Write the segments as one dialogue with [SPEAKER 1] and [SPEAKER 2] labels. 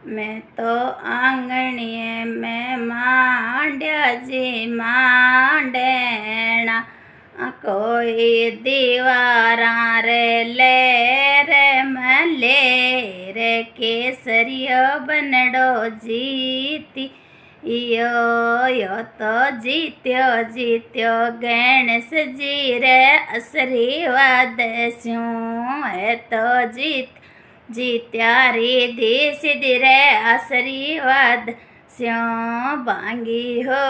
[SPEAKER 1] मैं तो आंगणीए में मांड्या जी मांडेना कोई दीवारा रे ले रे मले रे केसरियो बनडो जीती यो यो तो जीत्यो जीत्यो गणेश जी रे आशीर्वाद स्यूं है तो जीत्या रिधी सिद्धि रे आशीर्वाद स्यों बांगी हो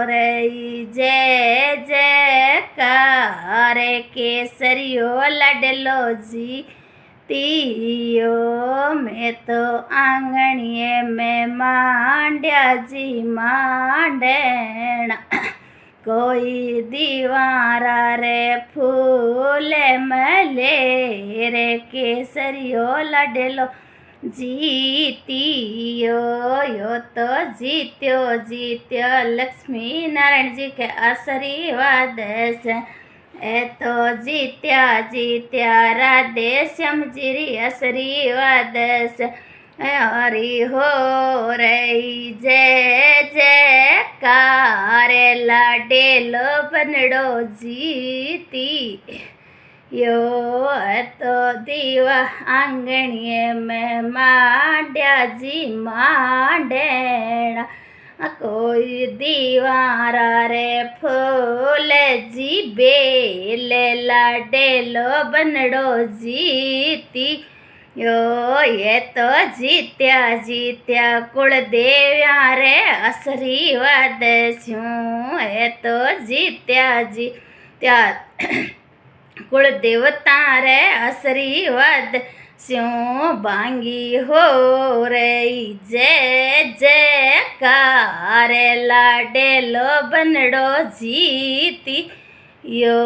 [SPEAKER 1] रही जय जयकार केसरियो लडलो जीतियो मैं तो आंगणीए में मांड्या जी मांडेना कोई दीवारा रे फूल मले रे केसरियो लडलो जीतियो यो तो जीत्यो जीत्यो लक्ष्मी नारायण जी के आशीर्वाद से ए तो जीत्या जीत्या राधे श्याम जी री आशीर्वाद से हरि हो रही जय जयकार लाडेलो बनडो जीती यो तो दीवा आंगणीए में मांड्या जी मांडेना कोई दीवारा रे फूल जी बेल लाडेलो बनडो जीती यो ये तो जीत्या जीत्या कुलदेव्या रे आशीर्वाद स्यूं ये तो जीत्या जीत्या कुलदेवता रे आशीर्वाद स्यों बांगी हो रही जय जयकार लाडेलो बनडो जीती यो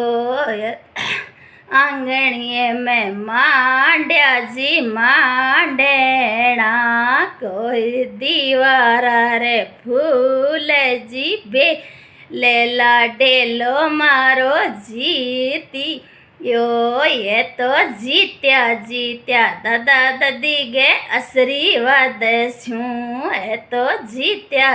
[SPEAKER 1] आंगणीए में मांड्या जी मांडेना कोई दीवारा रे फूल जी बे ले लाडेलो मारो जीती यो ये तो जीत्या जीत्या दादा दादी गे आशीर्वाद स्यूं ये तो जीत्या